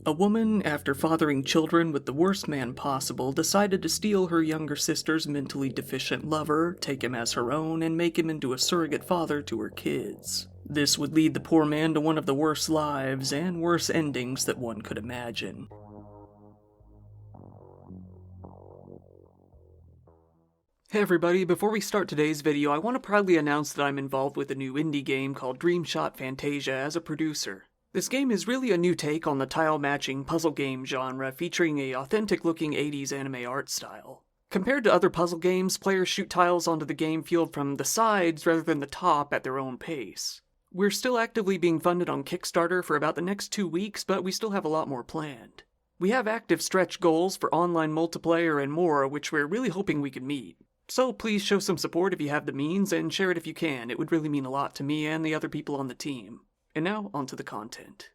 A woman, after fathering children with the worst man possible, decided to steal her younger sister's mentally deficient lover, take him as her own, and make him into a surrogate father to her kids. This would lead the poor man to one of the worst lives and worst endings that one could imagine. Hey everybody, before we start today's video, I want to proudly announce that I'm involved with a new indie game called Dream Shot Fantasia as a producer. This game is really a new take on the tile-matching puzzle game genre, featuring a authentic-looking 80s anime art style. Compared to other puzzle games, players shoot tiles onto the game field from the sides rather than the top at their own pace. We're still actively being funded on Kickstarter for about the next 2 weeks, but we still have a lot more planned. We have active stretch goals for online multiplayer and more, which we're really hoping we can meet. So please show some support if you have the means, and share it if you can. It would really mean a lot to me and the other people on the team. And now, onto the content.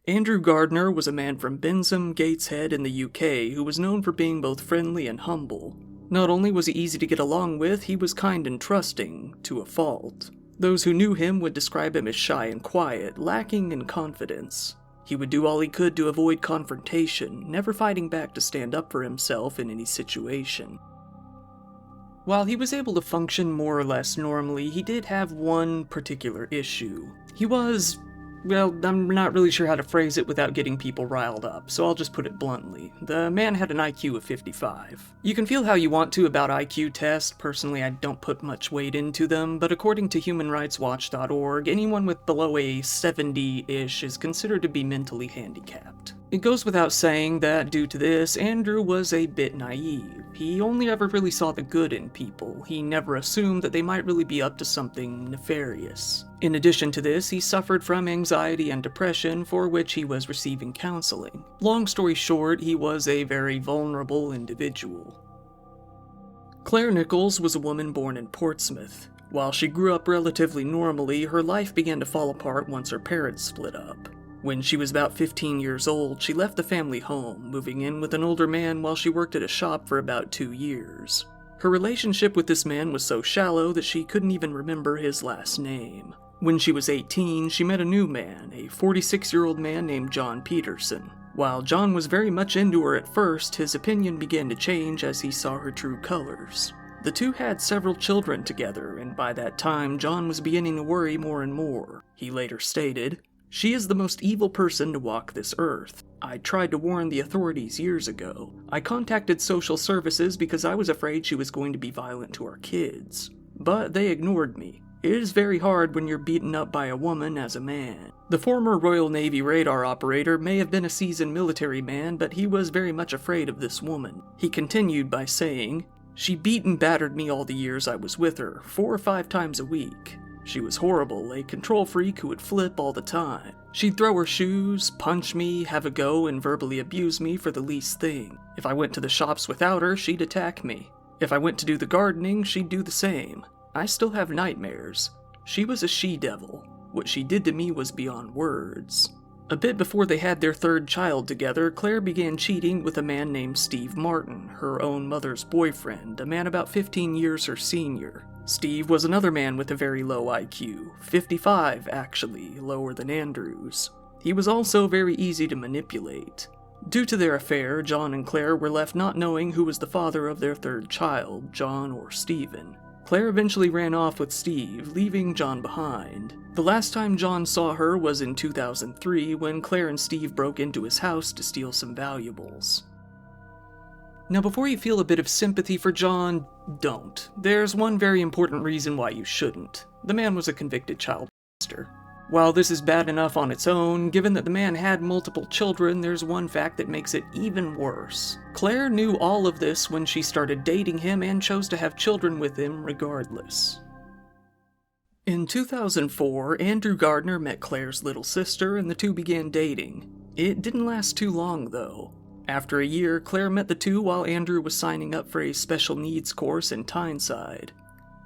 Andrew Gardner was a man from Bensham, Gateshead in the UK who was known for being both friendly and humble. Not only was he easy to get along with, he was kind and trusting, to a fault. Those who knew him would describe him as shy and quiet, lacking in confidence. He would do all he could to avoid confrontation, never fighting back to stand up for himself in any situation. While he was able to function more or less normally, he did have one particular issue. He was, well, I'm not really sure how to phrase it without getting people riled up, so I'll just put it bluntly. The man had an IQ of 55. You can feel how you want to about IQ tests. Personally, I don't put much weight into them, but according to humanrightswatch.org, anyone with below a 70-ish is considered to be mentally handicapped. It goes without saying that, due to this, Andrew was a bit naive. He only ever really saw the good in people. He never assumed that they might really be up to something nefarious. In addition to this, he suffered from anxiety and depression, for which he was receiving counseling. Long story short, he was a very vulnerable individual. Clare Nichols was a woman born in Portsmouth. While she grew up relatively normally, her life began to fall apart once her parents split up. When she was about 15 years old, she left the family home, moving in with an older man while she worked at a shop for about 2 years. Her relationship with this man was so shallow that she couldn't even remember his last name. When she was 18, she met a new man, a 46-year-old man named John Peterson. While John was very much into her at first, his opinion began to change as he saw her true colors. The two had several children together, and by that time, John was beginning to worry more and more. He later stated, "She is the most evil person to walk this earth. I tried to warn the authorities years ago. I contacted social services because I was afraid she was going to be violent to our kids. But they ignored me. It is very hard when you're beaten up by a woman as a man." The former Royal Navy radar operator may have been a seasoned military man, but he was very much afraid of this woman. He continued by saying, "She beat and battered me all the years I was with her, 4 or 5 times a week. She was horrible, a control freak who would flip all the time. She'd throw her shoes, punch me, have a go, and verbally abuse me for the least thing. If I went to the shops without her, she'd attack me. If I went to do the gardening, she'd do the same. I still have nightmares. She was a she-devil. What she did to me was beyond words." A bit before they had their third child together, Clare began cheating with a man named Steve Martin, her own mother's boyfriend, a man about 15 years her senior. Steve was another man with a very low IQ, 55 actually, lower than Andrew's. He was also very easy to manipulate. Due to their affair, John and Clare were left not knowing who was the father of their third child, John or Stephen. Clare eventually ran off with Steve, leaving John behind. The last time John saw her was in 2003 when Clare and Steve broke into his house to steal some valuables. Now before you feel a bit of sympathy for John, don't. There's one very important reason why you shouldn't. The man was a convicted child molester. While this is bad enough on its own, given that the man had multiple children, there's one fact that makes it even worse. Clare knew all of this when she started dating him and chose to have children with him regardless. In 2004, Andrew Gardner met Clare's little sister and the two began dating. It didn't last too long though. After a year, Clare met the two while Andrew was signing up for a special needs course in Tyneside.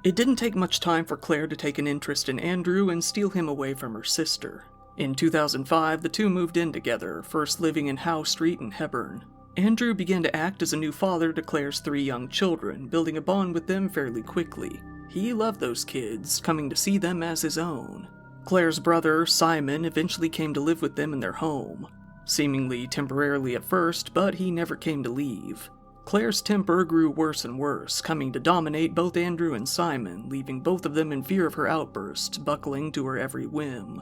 It didn't take much time for Clare to take an interest in Andrew and steal him away from her sister. In 2005, the two moved in together, first living in Howe Street in Hebburn. Andrew began to act as a new father to Clare's 3 young children, building a bond with them fairly quickly. He loved those kids, coming to see them as his own. Clare's brother, Simon, eventually came to live with them in their home. seemingly temporarily at first, but he never came to leave. Claire's temper grew worse and worse, coming to dominate both Andrew and Simon, leaving both of them in fear of her outbursts, buckling to her every whim.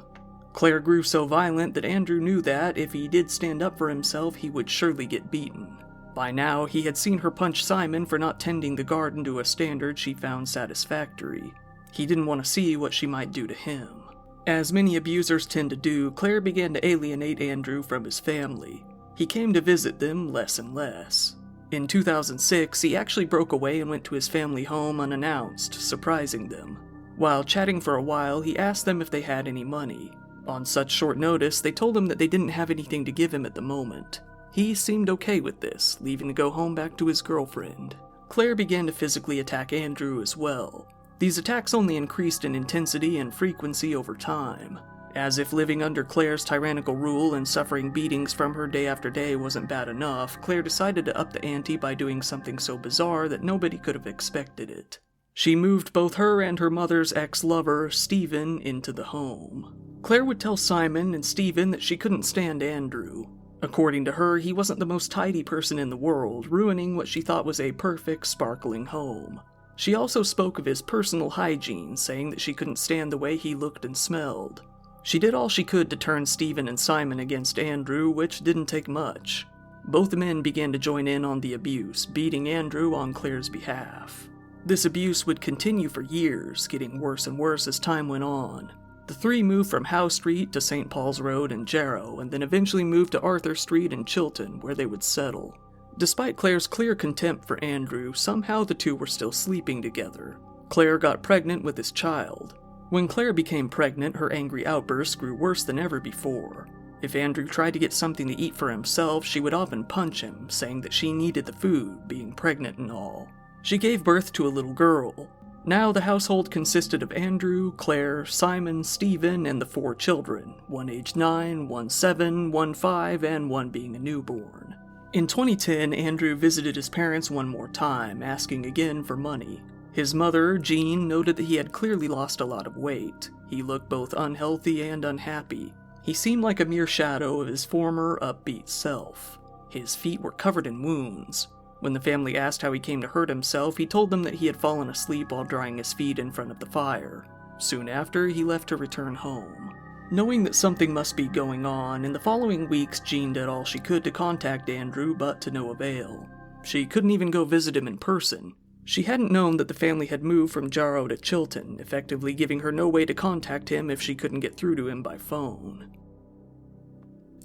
Clare grew so violent that Andrew knew that, if he did stand up for himself, he would surely get beaten. By now, he had seen her punch Simon for not tending the garden to a standard she found satisfactory. He didn't want to see what she might do to him. As many abusers tend to do, Clare began to alienate Andrew from his family. He came to visit them less and less. In 2006, he actually broke away and went to his family home unannounced, surprising them. While chatting for a while, he asked them if they had any money. On such short notice, they told him that they didn't have anything to give him at the moment. He seemed okay with this, leaving to go home back to his girlfriend. Clare began to physically attack Andrew as well. These attacks only increased in intensity and frequency over time. As if living under Clare's tyrannical rule and suffering beatings from her day after day wasn't bad enough, Clare decided to up the ante by doing something so bizarre that nobody could have expected it. She moved both her and her mother's ex-lover, Stephen, into the home. Clare would tell Simon and Stephen that she couldn't stand Andrew. According to her, he wasn't the most tidy person in the world, ruining what she thought was a perfect, sparkling home. She also spoke of his personal hygiene, saying that she couldn't stand the way he looked and smelled. She did all she could to turn Stephen and Simon against Andrew, which didn't take much. Both men began to join in on the abuse, beating Andrew on Clare's behalf. This abuse would continue for years, getting worse and worse as time went on. The three moved from Howe Street to St. Paul's Road in Jarrow, and then eventually moved to Arthur Street in Chilton, where they would settle. Despite Clare's clear contempt for Andrew, somehow the two were still sleeping together. Clare got pregnant with his child. When Clare became pregnant, her angry outbursts grew worse than ever before. If Andrew tried to get something to eat for himself, she would often punch him, saying that she needed the food, being pregnant and all. She gave birth to a little girl. Now the household consisted of Andrew, Clare, Simon, Stephen, and the 4 children, one aged 9, one 7, one 5, and one being a newborn. In 2010, Andrew visited his parents one more time, asking again for money. His mother, Jean, noted that he had clearly lost a lot of weight. He looked both unhealthy and unhappy. He seemed like a mere shadow of his former, upbeat self. His feet were covered in wounds. When the family asked how he came to hurt himself, he told them that he had fallen asleep while drying his feet in front of the fire. Soon after, he left to return home. Knowing that something must be going on, in the following weeks Jean did all she could to contact Andrew, but to no avail. She couldn't even go visit him in person. She hadn't known that the family had moved from Jarrow to Chilton, effectively giving her no way to contact him if she couldn't get through to him by phone.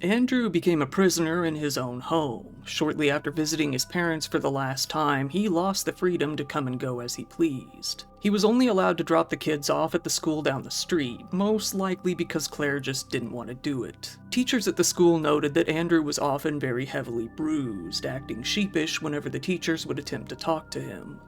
Andrew became a prisoner in his own home. Shortly after visiting his parents for the last time, he lost the freedom to come and go as he pleased. He was only allowed to drop the kids off at the school down the street, most likely because Clare just didn't want to do it. Teachers at the school noted that Andrew was often very heavily bruised, acting sheepish whenever the teachers would attempt to talk to him.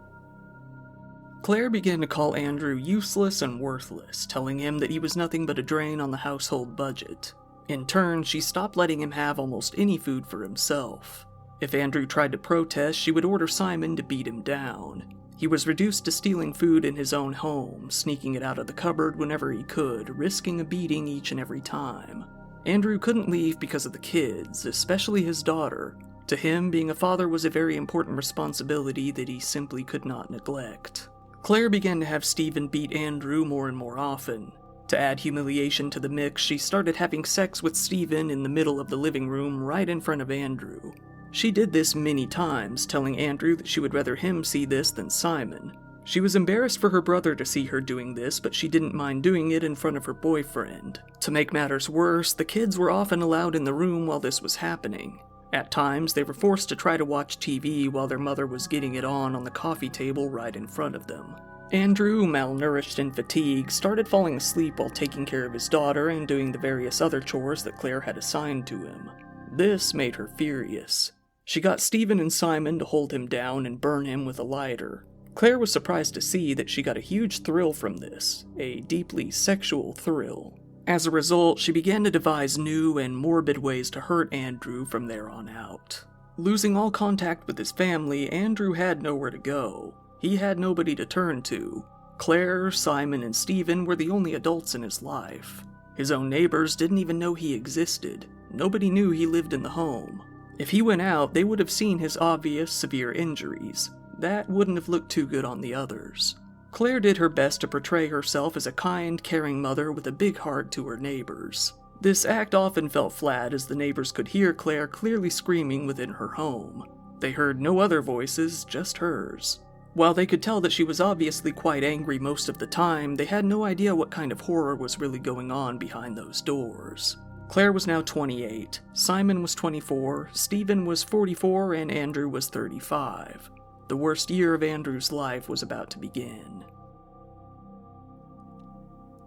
Clare began to call Andrew useless and worthless, telling him that he was nothing but a drain on the household budget. In turn, she stopped letting him have almost any food for himself. If Andrew tried to protest, she would order Simon to beat him down. He was reduced to stealing food in his own home, sneaking it out of the cupboard whenever he could, risking a beating each and every time. Andrew couldn't leave because of the kids, especially his daughter. To him, being a father was a very important responsibility that he simply could not neglect. Clare began to have Stephen beat Andrew more and more often. To add humiliation to the mix, she started having sex with Stephen in the middle of the living room right in front of Andrew. She did this many times, telling Andrew that she would rather him see this than Simon. She was embarrassed for her brother to see her doing this, but she didn't mind doing it in front of her boyfriend. To make matters worse, the kids were often allowed in the room while this was happening. At times, they were forced to try to watch TV while their mother was getting it on the coffee table right in front of them. Andrew, malnourished and fatigued, started falling asleep while taking care of his daughter and doing the various other chores that Clare had assigned to him. This made her furious. She got Stephen and Simon to hold him down and burn him with a lighter. Clare was surprised to see that she got a huge thrill from this, a deeply sexual thrill. As a result, she began to devise new and morbid ways to hurt Andrew from there on out. Losing all contact with his family, Andrew had nowhere to go. He had nobody to turn to. Clare, Simon, and Stephen were the only adults in his life. His own neighbors didn't even know he existed. Nobody knew he lived in the home. If he went out, they would have seen his obvious, severe injuries. That wouldn't have looked too good on the others. Claire did her best to portray herself as a kind, caring mother with a big heart to her neighbors. This act often fell flat as the neighbors could hear Claire clearly screaming within her home. They heard no other voices, just hers. While they could tell that she was obviously quite angry most of the time, they had no idea what kind of horror was really going on behind those doors. Claire was now 28, Simon was 24, Stephen was 44, and Andrew was 35. The worst year of Andrew's life was about to begin.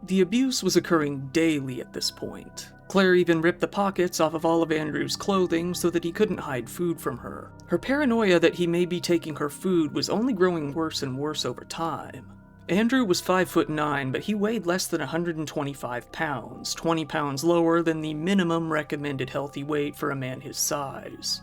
The abuse was occurring daily at this point. Claire even ripped the pockets off of all of Andrew's clothing so that he couldn't hide food from her. Her paranoia that he may be taking her food was only growing worse and worse over time. Andrew was 5'9", but he weighed less than 125 pounds, 20 pounds lower than the minimum recommended healthy weight for a man his size.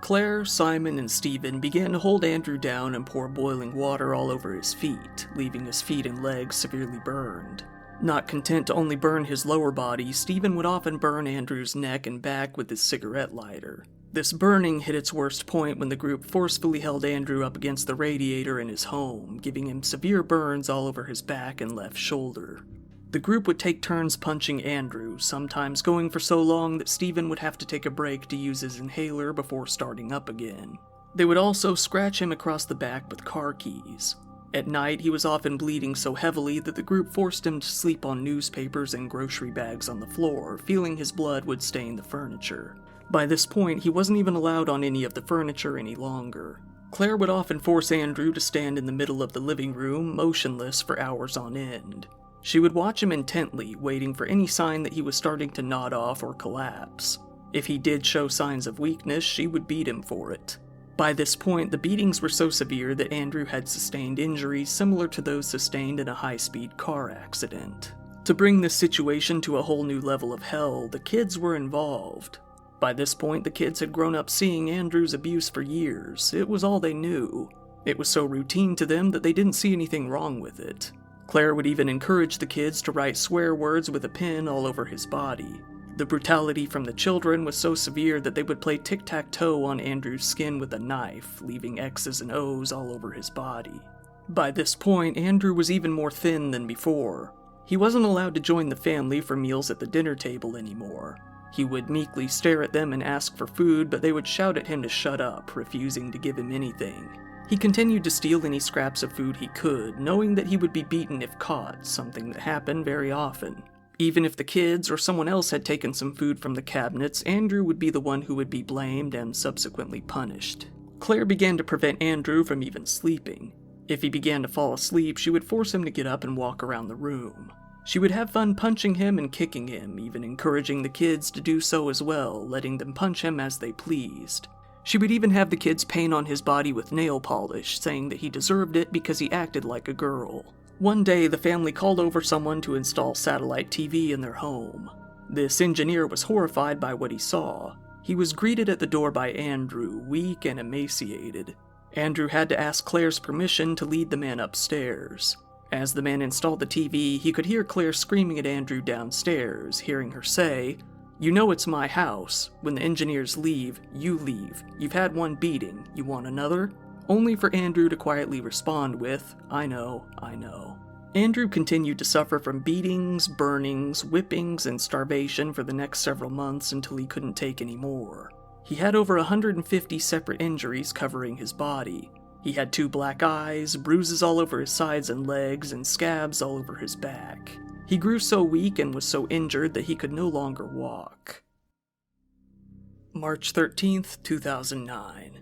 Claire, Simon, and Stephen began to hold Andrew down and pour boiling water all over his feet, leaving his feet and legs severely burned. Not content to only burn his lower body, Stephen would often burn Andrew's neck and back with his cigarette lighter. This burning hit its worst point when the group forcefully held Andrew up against the radiator in his home, giving him severe burns all over his back and left shoulder. The group would take turns punching Andrew, sometimes going for so long that Stephen would have to take a break to use his inhaler before starting up again. They would also scratch him across the back with car keys. At night, he was often bleeding so heavily that the group forced him to sleep on newspapers and grocery bags on the floor, feeling his blood would stain the furniture. By this point, he wasn't even allowed on any of the furniture any longer. Claire would often force Andrew to stand in the middle of the living room, motionless for hours on end. She would watch him intently, waiting for any sign that he was starting to nod off or collapse. If he did show signs of weakness, she would beat him for it. By this point, the beatings were so severe that Andrew had sustained injuries similar to those sustained in a high-speed car accident. To bring this situation to a whole new level of hell, the kids were involved. By this point, the kids had grown up seeing Andrew's abuse for years. It was all they knew. It was so routine to them that they didn't see anything wrong with it. Claire would even encourage the kids to write swear words with a pen all over his body. The brutality from the children was so severe that they would play tic-tac-toe on Andrew's skin with a knife, leaving X's and O's all over his body. By this point, Andrew was even more thin than before. He wasn't allowed to join the family for meals at the dinner table anymore. He would meekly stare at them and ask for food, but they would shout at him to shut up, refusing to give him anything. He continued to steal any scraps of food he could, knowing that he would be beaten if caught, something that happened very often. Even if the kids or someone else had taken some food from the cabinets, Andrew would be the one who would be blamed and subsequently punished. Claire began to prevent Andrew from even sleeping. If he began to fall asleep, she would force him to get up and walk around the room. She would have fun punching him and kicking him, even encouraging the kids to do so as well, letting them punch him as they pleased. She would even have the kids paint on his body with nail polish, saying that he deserved it because he acted like a girl. One day, the family called over someone to install satellite TV in their home. This engineer was horrified by what he saw. He was greeted at the door by Andrew, weak and emaciated. Andrew had to ask Claire's permission to lead the man upstairs. As the man installed the TV, he could hear Claire screaming at Andrew downstairs, hearing her say, "You know it's my house. When the engineers leave, you leave. You've had one beating. You want another?" Only for Andrew to quietly respond with, "I know, I know." Andrew continued to suffer from beatings, burnings, whippings, and starvation for the next several months until he couldn't take any more. He had over 150 separate injuries covering his body. He had 2 black eyes, bruises all over his sides and legs, and scabs all over his back. He grew so weak and was so injured that he could no longer walk. March 13th, 2009.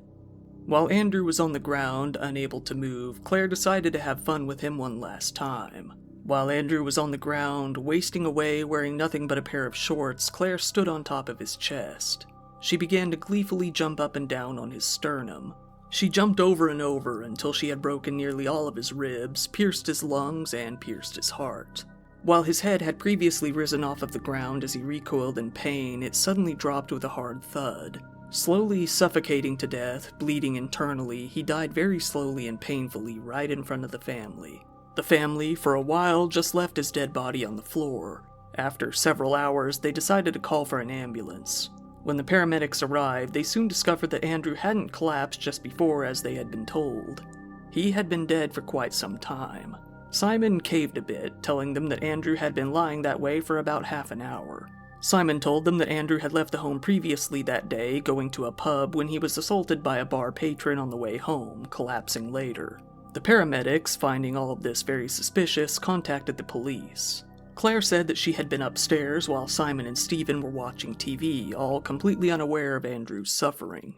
While Andrew was on the ground, unable to move, Claire decided to have fun with him one last time. While Andrew was on the ground, wasting away wearing nothing but a pair of shorts, Claire stood on top of his chest. She began to gleefully jump up and down on his sternum. She jumped over and over until she had broken nearly all of his ribs, pierced his lungs, and pierced his heart. While his head had previously risen off of the ground as he recoiled in pain, it suddenly dropped with a hard thud. Slowly suffocating to death, bleeding internally, he died very slowly and painfully right in front of the family. The family, for a while, just left his dead body on the floor. After several hours, they decided to call for an ambulance. When the paramedics arrived, they soon discovered that Andrew hadn't collapsed just before as they had been told. He had been dead for quite some time. Simon caved a bit, telling them that Andrew had been lying that way for about half an hour. Simon told them that Andrew had left the home previously that day, going to a pub when he was assaulted by a bar patron on the way home, collapsing later. The paramedics, finding all of this very suspicious, contacted the police. Claire said that she had been upstairs while Simon and Stephen were watching TV, all completely unaware of Andrew's suffering.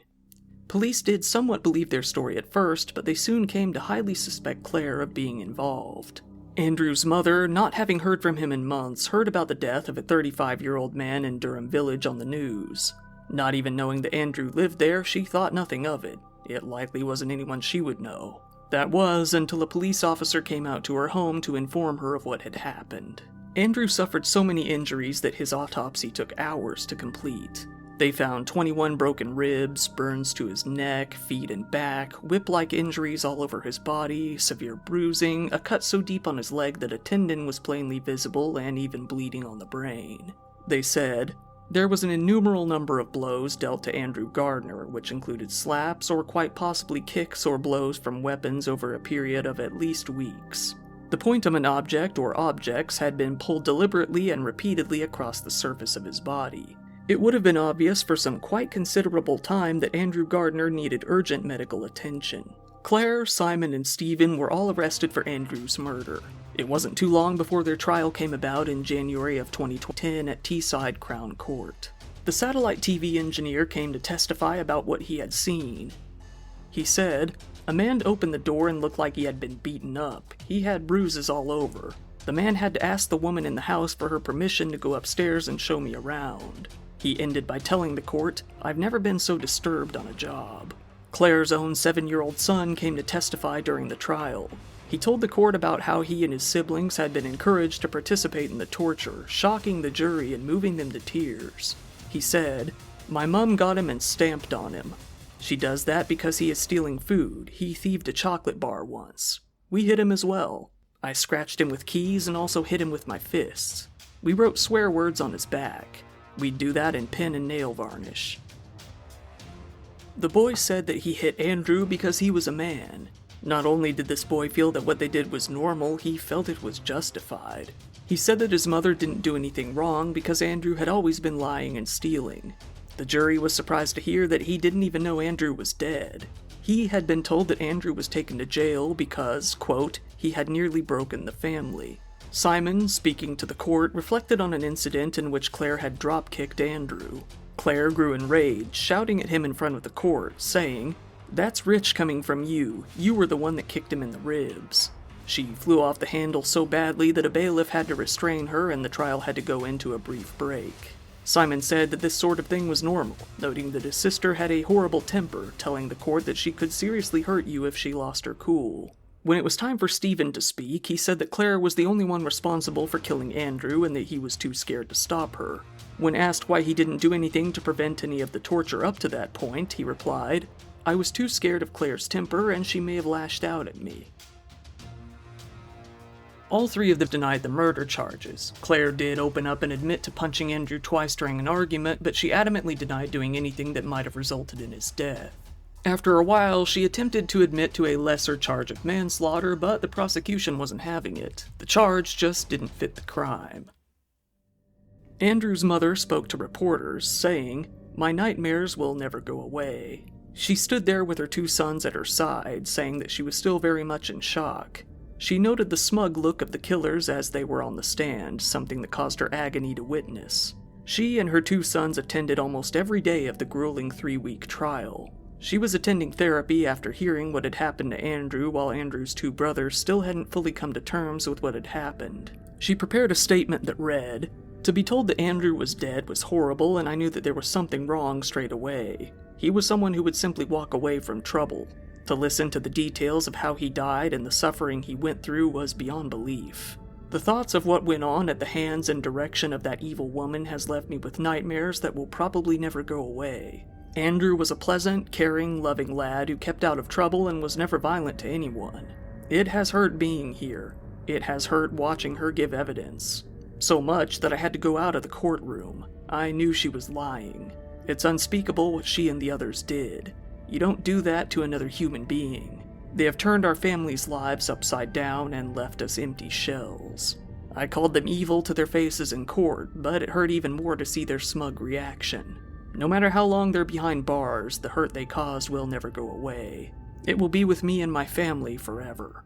Police did somewhat believe their story at first, but they soon came to highly suspect Claire of being involved. Andrew's mother, not having heard from him in months, heard about the death of a 35-year-old man in Durham Village on the news. Not even knowing that Andrew lived there, she thought nothing of it. It likely wasn't anyone she would know. That was until a police officer came out to her home to inform her of what had happened. Andrew suffered so many injuries that his autopsy took hours to complete. They found 21 broken ribs, burns to his neck, feet, and back, whip-like injuries all over his body, severe bruising, a cut so deep on his leg that a tendon was plainly visible, and even bleeding on the brain. They said, there was an innumerable number of blows dealt to Andrew Gardner, which included slaps or quite possibly kicks or blows from weapons over a period of at least weeks. The point of an object or objects had been pulled deliberately and repeatedly across the surface of his body. It would have been obvious for some quite considerable time that Andrew Gardner needed urgent medical attention. Claire, Simon, and Stephen were all arrested for Andrew's murder. It wasn't too long before their trial came about in January of 2010 at Teesside Crown Court. The satellite TV engineer came to testify about what he had seen. He said, "A man opened the door and looked like he had been beaten up. He had bruises all over. The man had to ask the woman in the house for her permission to go upstairs and show me around." He ended by telling the court, "I've never been so disturbed on a job." Claire's own 7-year-old son came to testify during the trial. He told the court about how he and his siblings had been encouraged to participate in the torture, shocking the jury and moving them to tears. He said, "My mom got him and stamped on him. She does that because he is stealing food. He thieved a chocolate bar once. We hit him as well. I scratched him with keys and also hit him with my fists. We wrote swear words on his back. We'd do that in pen and nail varnish." The boy said that he hit Andrew because he was a man. Not only did this boy feel that what they did was normal, he felt it was justified. He said that his mother didn't do anything wrong because Andrew had always been lying and stealing. The jury was surprised to hear that he didn't even know Andrew was dead. He had been told that Andrew was taken to jail because, quote, he had nearly broken the family. Simon, speaking to the court, reflected on an incident in which Claire had drop-kicked Andrew. Claire grew enraged, shouting at him in front of the court, saying, "That's rich coming from you. You were the one that kicked him in the ribs." She flew off the handle so badly that a bailiff had to restrain her and the trial had to go into a brief break. Simon said that this sort of thing was normal, noting that his sister had a horrible temper, telling the court that she could seriously hurt you if she lost her cool. When it was time for Stephen to speak, he said that Claire was the only one responsible for killing Andrew and that he was too scared to stop her. When asked why he didn't do anything to prevent any of the torture up to that point, he replied, "I was too scared of Claire's temper and she may have lashed out at me." All three of them denied the murder charges. Claire did open up and admit to punching Andrew twice during an argument, but she adamantly denied doing anything that might have resulted in his death. After a while, she attempted to admit to a lesser charge of manslaughter, but the prosecution wasn't having it. The charge just didn't fit the crime. Andrew's mother spoke to reporters, saying, "My nightmares will never go away." She stood there with her 2 sons at her side, saying that she was still very much in shock. She noted the smug look of the killers as they were on the stand, something that caused her agony to witness. She and her 2 sons attended almost every day of the grueling 3-week trial. She was attending therapy after hearing what had happened to Andrew while Andrew's 2 brothers still hadn't fully come to terms with what had happened. She prepared a statement that read, "To be told that Andrew was dead was horrible and I knew that there was something wrong straight away. He was someone who would simply walk away from trouble. To listen to the details of how he died and the suffering he went through was beyond belief. The thoughts of what went on at the hands and direction of that evil woman has left me with nightmares that will probably never go away. Andrew was a pleasant, caring, loving lad who kept out of trouble and was never violent to anyone. It has hurt being here. It has hurt watching her give evidence. So much that I had to go out of the courtroom. I knew she was lying. It's unspeakable what she and the others did. You don't do that to another human being. They have turned our family's lives upside down and left us empty shells. I called them evil to their faces in court, but it hurt even more to see their smug reaction. No matter how long they're behind bars, the hurt they caused will never go away. It will be with me and my family forever.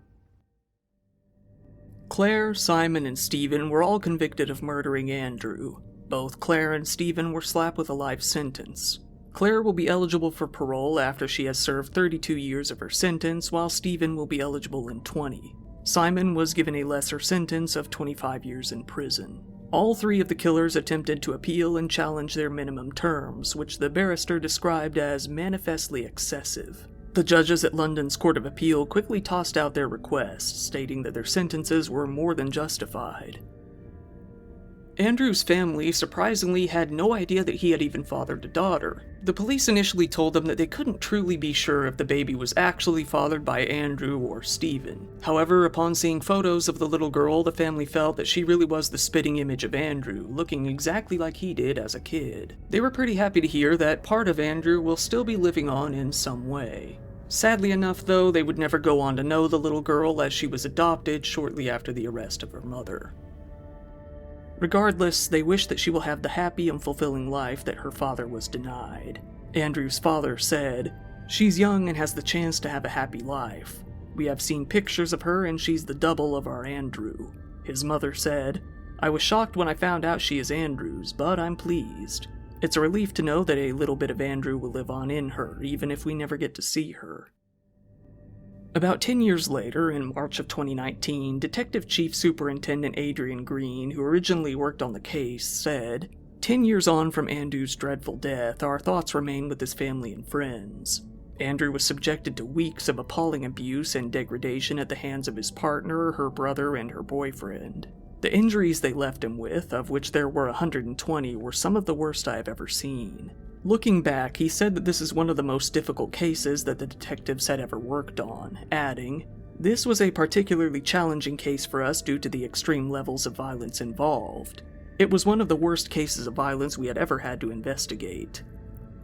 Claire, Simon, and Stephen were all convicted of murdering Andrew. Both Claire and Stephen were slapped with a life sentence. Claire will be eligible for parole after she has served 32 years of her sentence, while Stephen will be eligible in 20. Simon was given a lesser sentence of 25 years in prison. All three of the killers attempted to appeal and challenge their minimum terms, which the barrister described as manifestly excessive. The judges at London's Court of Appeal quickly tossed out their requests, stating that their sentences were more than justified. Andrew's family surprisingly had no idea that he had even fathered a daughter. The police initially told them that they couldn't truly be sure if the baby was actually fathered by Andrew or Stephen. However, upon seeing photos of the little girl, the family felt that she really was the spitting image of Andrew, looking exactly like he did as a kid. They were pretty happy to hear that part of Andrew will still be living on in some way. Sadly enough, though, they would never go on to know the little girl, as she was adopted shortly after the arrest of her mother. Regardless, they wish that she will have the happy and fulfilling life that her father was denied. Andrew's father said, "She's young and has the chance to have a happy life. We have seen pictures of her and she's the double of our Andrew." His mother said, "I was shocked when I found out she is Andrew's, but I'm pleased. It's a relief to know that a little bit of Andrew will live on in her, even if we never get to see her." About 10 years later, in March of 2019, Detective Chief Superintendent Adrian Green, who originally worked on the case, said, "10 years on from Andrew's dreadful death, our thoughts remain with his family and friends. Andrew was subjected to weeks of appalling abuse and degradation at the hands of his partner, her brother, and her boyfriend. The injuries they left him with, of which there were 120, were some of the worst I have ever seen." Looking back, he said that this is one of the most difficult cases that the detectives had ever worked on, adding, "This was a particularly challenging case for us due to the extreme levels of violence involved. It was one of the worst cases of violence we had ever had to investigate."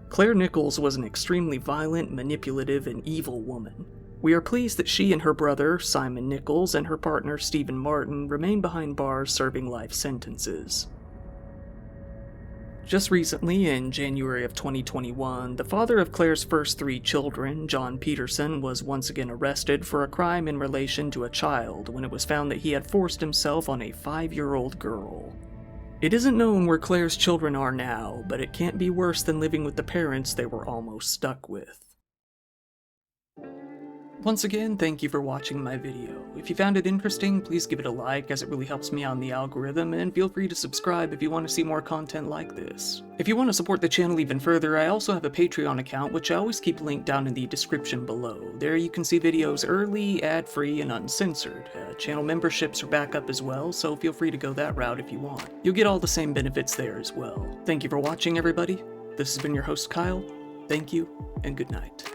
Clare Nichols was an extremely violent, manipulative, and evil woman. We are pleased that she and her brother, Simon Nichols, and her partner, Stephen Martin, remain behind bars serving life sentences. Just recently, in January of 2021, the father of Claire's first 3 children, John Peterson, was once again arrested for a crime in relation to a child when it was found that he had forced himself on a 5-year-old girl. It isn't known where Claire's children are now, but it can't be worse than living with the parents they were almost stuck with. Once again, thank you for watching my video. If you found it interesting, please give it a like, as it really helps me on the algorithm, and feel free to subscribe if you want to see more content like this. If you want to support the channel even further, I also have a Patreon account, which I always keep linked down in the description below. There you can see videos early, ad-free, and uncensored. Channel memberships are back up as well, so feel free to go that route if you want. You'll get all the same benefits there as well. Thank you for watching, everybody. This has been your host, Kyle. Thank you, and good night.